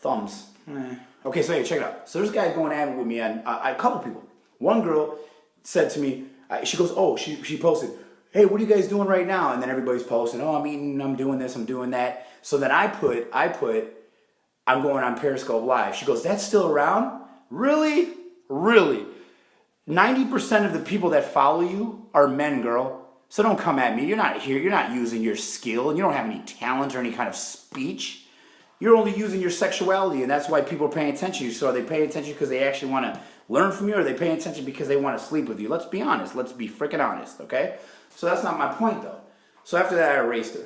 Thumbs. Okay, so hey, check it out. So there's a guy going at it with me, and a couple people. One girl said to me, she goes, oh, she posted, hey, what are you guys doing right now? And then everybody's posting, oh, I'm eating, I'm doing this, I'm doing that. So then I put, I'm going on Periscope Live. She goes, that's still around? Really? Really? 90% of the people that follow you are men, girl. So don't come at me. You're not here. You're not using your skill. You don't have any talent or any kind of speech. You're only using your sexuality, and that's why people are paying attention to you. So are they paying attention because they actually want to learn from you, or are they paying attention because they want to sleep with you? Let's be honest. Let's be freaking honest, okay? So that's not my point, though. So after that, I erased her.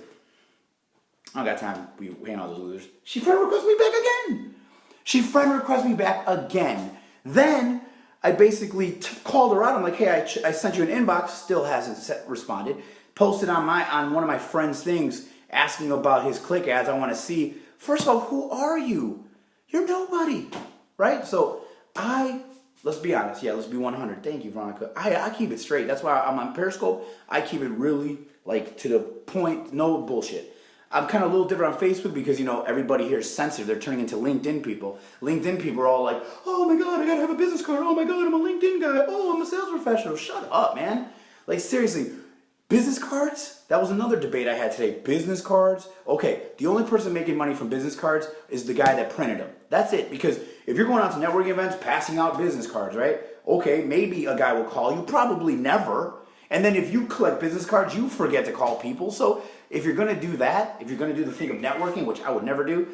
I don't got time. We hang out with those losers. She friend requested me back again. She friend requested me back again. Then I basically called her out. I'm like, hey, I sent you an inbox. Still hasn't responded. Posted on one of my friends' things asking about his click ads. I want to see. First of all, who are you? You're nobody, right? So let's be honest. Yeah, let's be 100. Thank you, Veronica. I keep it straight. That's why I'm on Periscope. I keep it really like to the point. No bullshit. I'm kind of a little different on Facebook because, you know, everybody here is censored. They're turning into LinkedIn people. LinkedIn people are all like, oh my God, I got to have a business card. Oh my God, I'm a LinkedIn guy. Oh, I'm a sales professional. Shut up, man. Like, seriously, business cards? That was another debate I had today. Business cards? Okay, the only person making money from business cards is the guy that printed them. That's it. Because if you're going out to networking events, passing out business cards, right? Okay, maybe a guy will call you. Probably never. And then if you collect business cards, you forget to call people. So if you're going to do that, if you're going to do the thing of networking, which I would never do,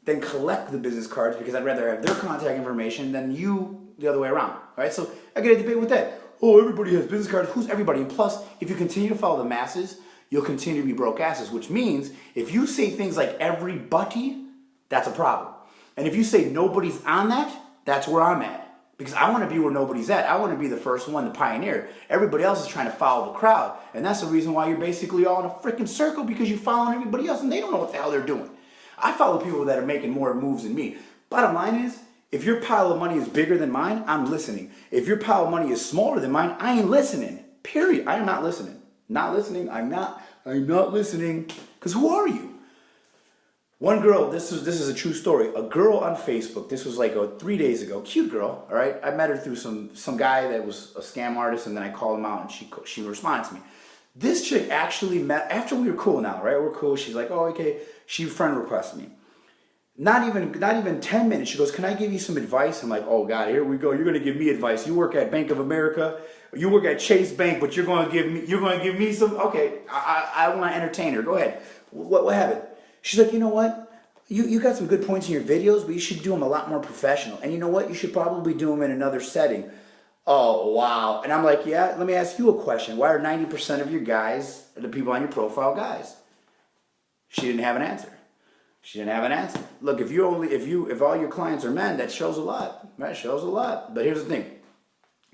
then collect the business cards because I'd rather have their contact information than you the other way around. All right, so I get a debate with that. Oh, everybody has business cards. Who's everybody? And plus, if you continue to follow the masses, you'll continue to be broke asses, which means if you say things like everybody, that's a problem. And if you say nobody's on that, that's where I'm at. Because I want to be where nobody's at. I want to be the first one, the pioneer. Everybody else is trying to follow the crowd. And that's the reason why you're basically all in a freaking circle because you're following everybody else and they don't know what the hell they're doing. I follow people that are making more moves than me. Bottom line is, if your pile of money is bigger than mine, I'm listening. If your pile of money is smaller than mine, I ain't listening. Period. I am not listening. Not listening. I'm not listening. Because who are you? One girl, this is a true story. A girl on Facebook, this was like 3 days ago, cute girl, all right? I met her through some guy that was a scam artist, and then I called him out, and she responded to me. This chick actually met, after we were cool now, right? We're cool. She's like, oh, okay. She friend requested me. Not even 10 minutes. She goes, can I give you some advice? I'm like, oh, God, here we go. You're going to give me advice. You work at Bank of America. You work at Chase Bank, but you're going to give me some, okay, I want to entertain her. Go ahead. What happened? She's like, you know what? You got some good points in your videos, but you should do them a lot more professional. And you know what? You should probably do them in another setting. Oh, wow. And I'm like, yeah, let me ask you a question. Why are 90% of your guys, the people on your profile, guys? She didn't have an answer. She didn't have an answer. Look, if all your clients are men, that shows a lot. Right? Shows a lot. But here's the thing.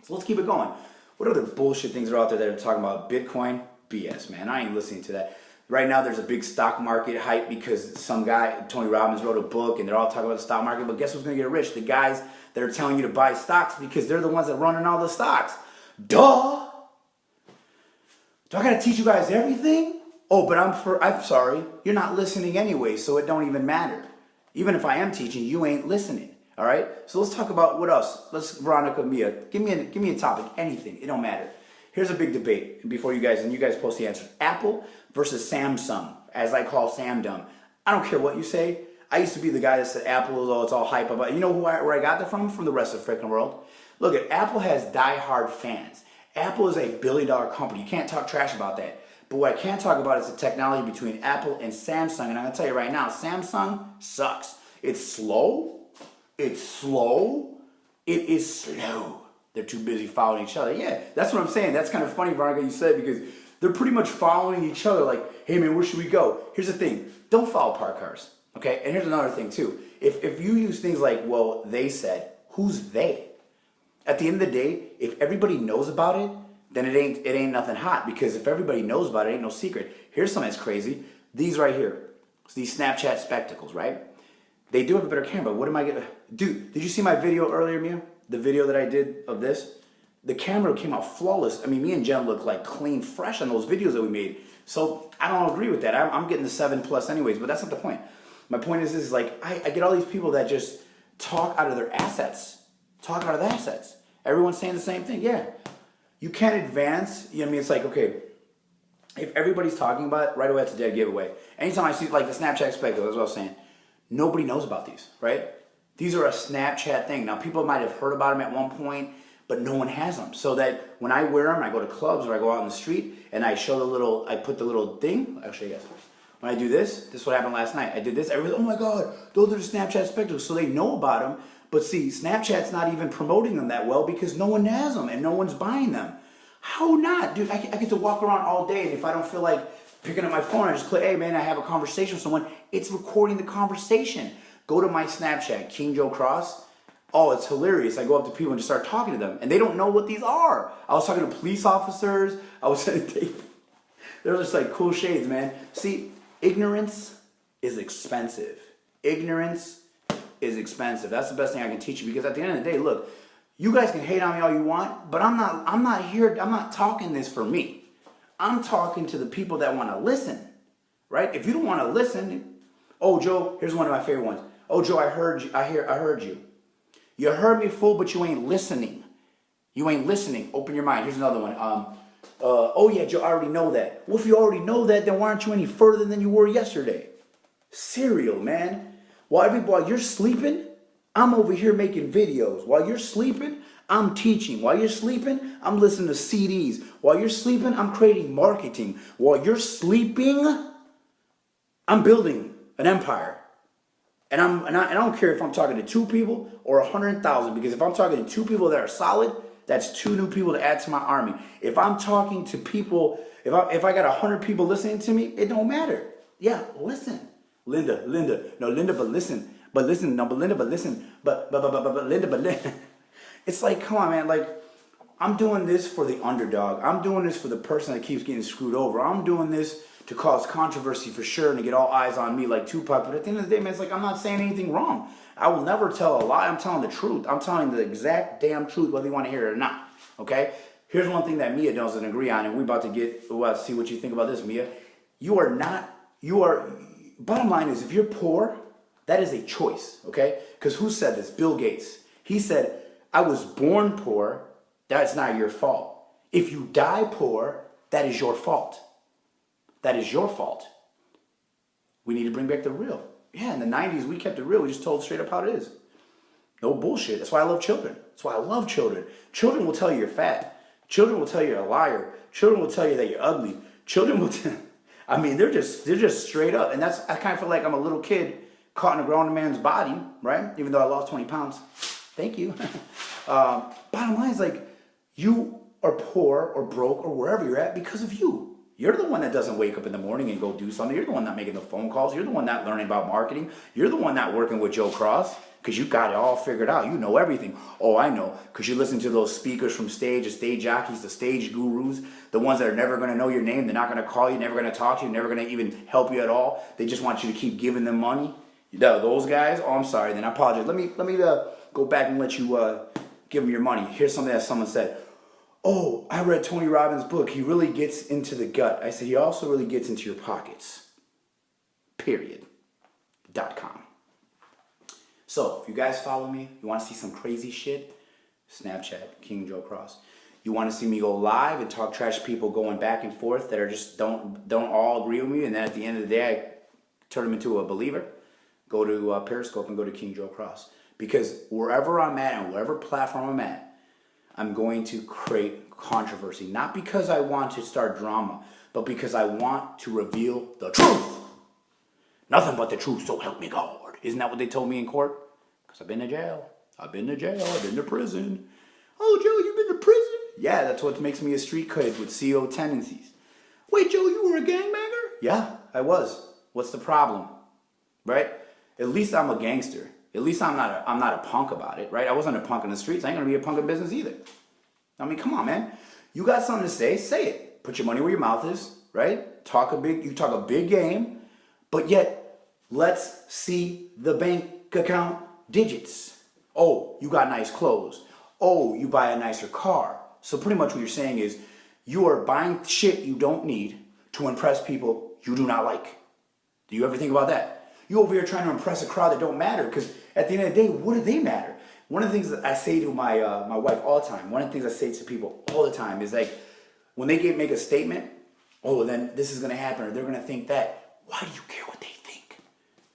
So let's keep it going. What other bullshit things are out there that are talking about Bitcoin? BS, man. I ain't listening to that. Right now, there's a big stock market hype because some guy, Tony Robbins, wrote a book and they're all talking about the stock market. But guess who's going to get rich? The guys that are telling you to buy stocks because they're the ones that run in all the stocks. Duh! Do I got to teach you guys everything? Oh, but I'm sorry. You're not listening anyway, so it don't even matter. Even if I am teaching, you ain't listening. All right? So let's talk about what else. Let's, Veronica, Mia, give me a topic, anything. It don't matter. Here's a big debate before you guys post the answers. Apple versus Samsung, as I call Samdom. I don't care what you say. I used to be the guy that said Apple, oh, it's all hype about. You know where I got that from? From the rest of the freaking world. Look, Apple has diehard fans. Apple is a billion-dollar company. You can't talk trash about that. But what I can talk about is the technology between Apple and Samsung. And I'm going to tell you right now, Samsung sucks. It's slow. It's slow. It is slow. They're too busy following each other. Yeah, that's what I'm saying. That's kind of funny, Veronica, you said, because they're pretty much following each other like, hey, man, where should we go? Here's the thing. Don't follow park cars, okay? And here's another thing, too. If you use things like, well, they said, who's they? At the end of the day, if everybody knows about it, then it ain't nothing hot, because if everybody knows about it, it ain't no secret. Here's something that's crazy. These right here, these Snapchat spectacles, right? They do have a better camera. What am I gonna... Dude, did you see my video earlier, Mia? The video that I did of this? The camera came out flawless. I mean, me and Jen look like clean, fresh on those videos that we made. So I don't agree with that. I'm getting the 7 Plus anyways, but that's not the point. My point is like, I get all these people that just talk out of their assets. Talk out of their assets. Everyone's saying the same thing. Yeah. You can't advance. You know what I mean? It's like, okay, if everybody's talking about it, right away, it's a dead giveaway. Anytime I see like the Snapchat spectacles, that's what I was saying. Nobody knows about these, right? These are a Snapchat thing. Now, people might have heard about them at one point, but no one has them. So that when I wear them, I go to clubs or I go out in the street and I show I put the little thing. I'll show you guys. When I do this is what happened last night. I did this. Everyone's, oh my God, those are the Snapchat spectacles. So they know about them. But see, Snapchat's not even promoting them that well because no one has them and no one's buying them. How not? Dude, I get to walk around all day, and if I don't feel like picking up my phone, I just click, hey man, I have a conversation with someone. It's recording the conversation. Go to my Snapchat, King Joe Cross. Oh, it's hilarious. I go up to people and just start talking to them, and they don't know what these are. I was talking to police officers. They're just like cool shades, man. See, ignorance is expensive. Ignorance is expensive. That's the best thing I can teach you, because at the end of the day, look, you guys can hate on me all you want, but I'm not talking this for me. I'm talking to the people that want to listen, right? If you don't want to listen, oh Joe, here's one of my favorite ones. Oh Joe, I heard you. You heard me, fool, but you ain't listening. You ain't listening. Open your mind. Here's another one. Oh yeah, Joe, I already know that. Well, if you already know that, then why aren't you any further than you were yesterday? Cereal, man. While you're sleeping, I'm over here making videos. While you're sleeping, I'm teaching. While you're sleeping, I'm listening to CDs. While you're sleeping, I'm creating marketing. While you're sleeping, I'm building an empire. And I don't care if I'm talking to 2 people or 100,000, because if I'm talking to 2 people that are solid, that's 2 new people to add to my army. If I'm talking to people, if I got 100 people listening to me, it don't matter. Yeah, listen. Linda, no, Linda, but listen. But listen, no, but Linda, but listen, but Linda, but listen. It's like, come on, man. Like, I'm doing this for the underdog. I'm doing this for the person that keeps getting screwed over. I'm doing this to cause controversy for sure and to get all eyes on me like Tupac. But at the end of the day, man, it's like, I'm not saying anything wrong. I will never tell a lie. I'm telling the truth. I'm telling the exact damn truth, whether you want to hear it or not. Okay? Here's one thing that Mia doesn't agree on, and we're about to see what you think about this, Mia. Bottom line is, if you're poor, that is a choice, okay? Because who said this? Bill Gates. He said, I was born poor, that's not your fault. If you die poor, that is your fault. That is your fault. We need to bring back the real. Yeah, in the 90s, we kept it real. We just told straight up how it is. No bullshit. That's why I love children. That's why I love children. Children will tell you you're fat. Children will tell you you're a liar. Children will tell you that you're ugly. Children will they're just straight up. And I kind of feel like I'm a little kid caught in a grown man's body, right? Even though I lost 20 pounds. Thank you. Bottom line is, like, you are poor or broke or wherever you're at because of you. You're the one that doesn't wake up in the morning and go do something. You're the one not making the phone calls. You're the one not learning about marketing. You're the one not working with Joe Cross because you got it all figured out. You know everything. Oh, I know, because you listen to those speakers from stage, the stage jockeys, the stage gurus, the ones that are never going to know your name. They're not going to call you, never going to talk to you, never going to even help you at all. They just want you to keep giving them money. Those guys, oh, I'm sorry, then I apologize. Let me go back and let you give them your money. Here's something that someone said. Oh, I read Tony Robbins' book. He really gets into the gut. I said, he also really gets into your pockets. .com. So, if you guys follow me, you want to see some crazy shit, Snapchat, King Joe Cross. You want to see me go live and talk trash to people going back and forth that are just don't all agree with me, and then at the end of the day, I turn them into a believer. Go to Periscope and go to King Joe Cross. Because wherever I'm at and whatever platform I'm at, I'm going to create controversy. Not because I want to start drama, but because I want to reveal the truth. Nothing but the truth, so help me God. Isn't that what they told me in court? Because I've been to jail. I've been to prison. Oh, Joe, you've been to prison? Yeah, that's what makes me a street kid with CO tendencies. Wait, Joe, you were a gangbanger? Yeah, I was. What's the problem? Right? At least I'm a gangster. At least I'm not a punk about it, right? I wasn't a punk in the streets. I ain't gonna be a punk in business either. I mean, come on, man. You got something to say it. Put your money where your mouth is, right? You talk a big game, but yet let's see the bank account digits. Oh, you got nice clothes. Oh, you buy a nicer car. So pretty much what you're saying is you are buying shit you don't need to impress people you do not like. Do you ever think about that? You over here trying to impress a crowd that don't matter, because at the end of the day, what do they matter? One of the things that I say to my my wife all the time, one of the things I say to people all the time is like, when they make a statement, oh, then this is going to happen, or they're going to think that. Why do you care what they think?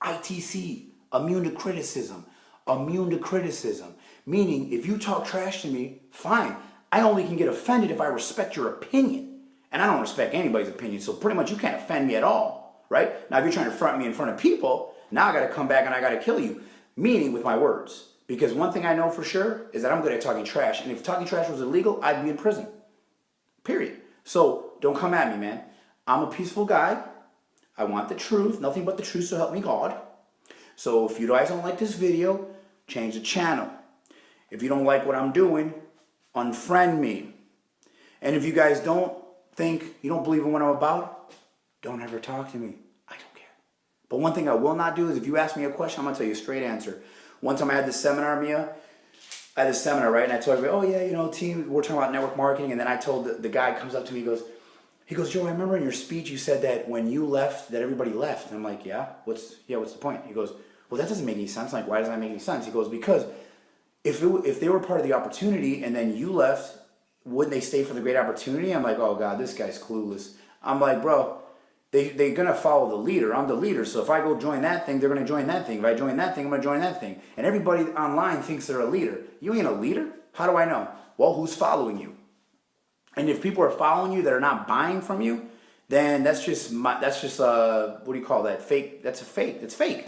ITC, immune to criticism. Immune to criticism. Meaning, if you talk trash to me, fine. I only can get offended if I respect your opinion. And I don't respect anybody's opinion, so pretty much you can't offend me at all, right? Now, if you're trying to front me in front of people, now I got to come back and I got to kill you. Meaning with my words. Because one thing I know for sure is that I'm good at talking trash. And if talking trash was illegal, I'd be in prison. Period. So don't come at me, man. I'm a peaceful guy. I want the truth. Nothing but the truth, so help me God. So if you guys don't like this video, change the channel. If you don't like what I'm doing, unfriend me. And if you guys don't think, you don't believe in what I'm about, don't ever talk to me. I don't care. But one thing I will not do is if you ask me a question, I'm going to tell you a straight answer. One time I had this seminar, Mia. I had this seminar, right? And I told everybody, oh yeah, you know, team, we're talking about network marketing. And then I told the guy comes up to me, he goes, Joe, I remember in your speech you said that when you left, that everybody left. And I'm like, yeah, what's the point? He goes, well, that doesn't make any sense. I'm like, why doesn't that make any sense? He goes, because if they were part of the opportunity and then you left, wouldn't they stay for the great opportunity? I'm like, oh God, this guy's clueless. I'm like, bro, they're going to follow the leader. I'm the leader. So if I go join that thing, they're going to join that thing. If I join that thing, I'm going to join that thing. And everybody online thinks they're a leader. You ain't a leader? How do I know? Well, who's following you? And if people are following you that are not buying from you, then that's just what do you call that? Fake. That's a fake. That's fake.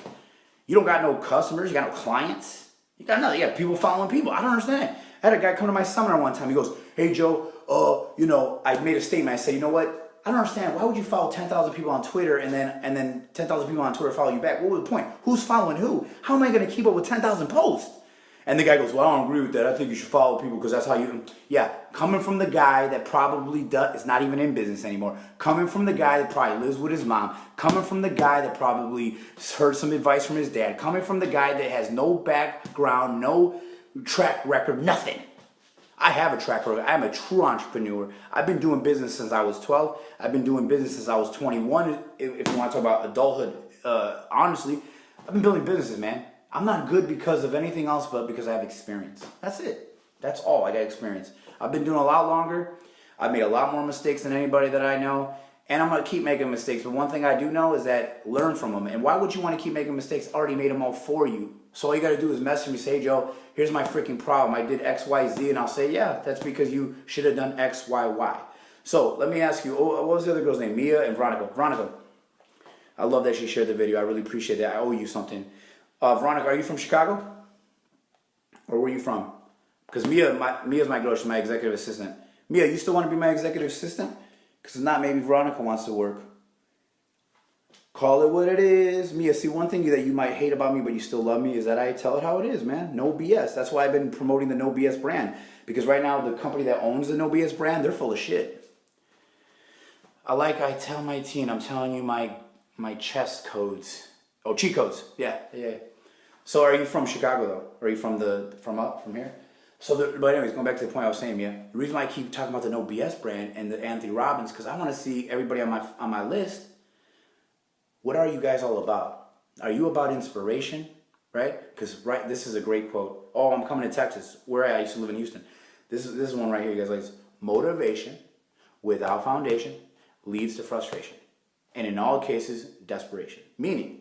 You don't got no customers. You got no clients. You got nothing. You got people following people. I don't understand. I had a guy come to my seminar one time. He goes, hey, Joe, I made a statement. I said, you know what? I don't understand. Why would you follow 10,000 people on Twitter and then 10,000 people on Twitter follow you back? What was the point? Who's following who? How am I going to keep up with 10,000 posts? And the guy goes, well, I don't agree with that. I think you should follow people because that's how you... Yeah, coming from the guy that probably is not even in business anymore. Coming from the guy that probably lives with his mom. Coming from the guy that probably heard some advice from his dad. Coming from the guy that has no background, no track record, nothing. I have a track record. I'm a true entrepreneur. I've been doing business since I was 12. I've been doing business since I was 21. If you want to talk about adulthood, honestly, I've been building businesses, man. I'm not good because of anything else but because I have experience. That's it. That's all. I got experience. I've been doing a lot longer. I've made a lot more mistakes than anybody that I know. And I'm going to keep making mistakes. But one thing I do know is that learn from them. And why would you want to keep making mistakes? I already made them all for you. So all you got to do is message me, say, hey, Joe, here's my freaking problem. I did X, Y, Z. And I'll say, yeah, that's because you should have done X, Y, Y. So let me ask you, what was the other girl's name? Mia and Veronica. Veronica, I love that she shared the video. I really appreciate that. I owe you something. Veronica, are you from Chicago? Or where are you from? Because Mia's my girl. She's my executive assistant. Mia, you still want to be my executive assistant? Because if not, maybe Veronica wants to work. Call it what it is. Mia, see, one thing that you might hate about me, but you still love me, is that I tell it how it is, man. No BS. That's why I've been promoting the No BS brand. Because right now, the company that owns the No BS brand, they're full of shit. I tell my team, I'm telling you my chest codes. Oh, cheat codes. Yeah. So are you from Chicago, though? Are you from here? But anyways, going back to the point I was saying, yeah. The reason why I keep talking about the No BS brand and the Anthony Robbins, because I want to see everybody on my list. What are you guys all about? Are you about inspiration, right? Because this is a great quote. Oh, I'm coming to Texas. Where I used to live in Houston. This is one right here, you guys. Like this. Motivation without foundation leads to frustration, and in all cases, desperation. Meaning,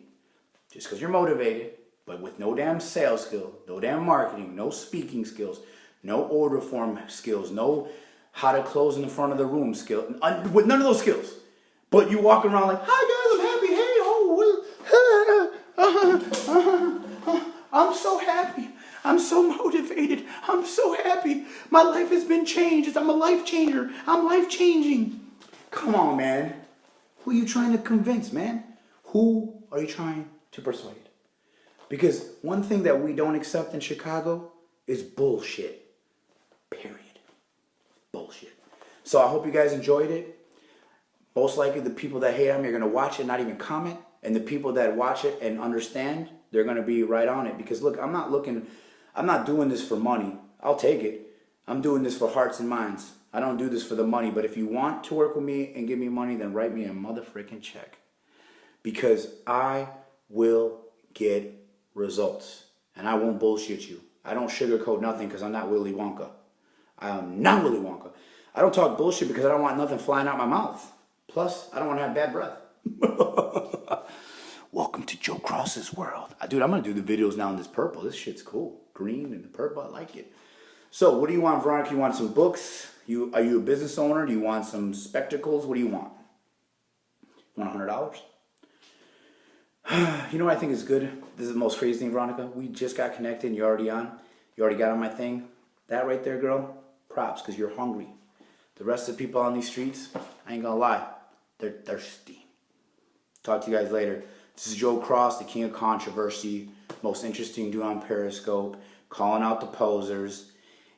just because you're motivated, but with no damn sales skill, no damn marketing, no speaking skills, no order form skills, no how to close in the front of the room skill, with none of those skills, but you walk around like, hi guys, I'm happy, hey, I'm so happy, I'm so motivated, I'm so happy, my life has been changed, I'm a life changer, I'm life changing. Come on, man. Who are you trying to convince, man? Who are you trying to persuade? Because one thing that we don't accept in Chicago is bullshit. Period. Bullshit. So I hope you guys enjoyed it. Most likely the people that hate on me are going to watch it, not even comment. And the people that watch it and understand, they're going to be right on it. Because look, I'm not doing this for money. I'll take it. I'm doing this for hearts and minds. I don't do this for the money. But if you want to work with me and give me money, then write me a motherfucking check. Because I will get results. And I won't bullshit you. I don't sugarcoat nothing because I'm not Willy Wonka. I am not Willy Wonka. I don't talk bullshit because I don't want nothing flying out my mouth. Plus, I don't want to have bad breath. Welcome to Joe Cross's world. Dude, I'm going to do the videos now in this purple. This shit's cool. Green and the purple, I like it. So, what do you want, Veronica? You want some books? Are you a business owner? Do you want some spectacles? What do you want? You want $100? You know what I think is good? This is the most crazy thing, Veronica. We just got connected and you're already on. You already got on my thing. That right there, girl, props, because you're hungry. The rest of the people on these streets, I ain't gonna lie, they're thirsty. Talk to you guys later. This is Joe Cross, the king of controversy, most interesting dude on Periscope, calling out the posers.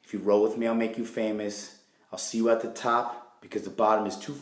If you roll with me, I'll make you famous. I'll see you at the top because the bottom is too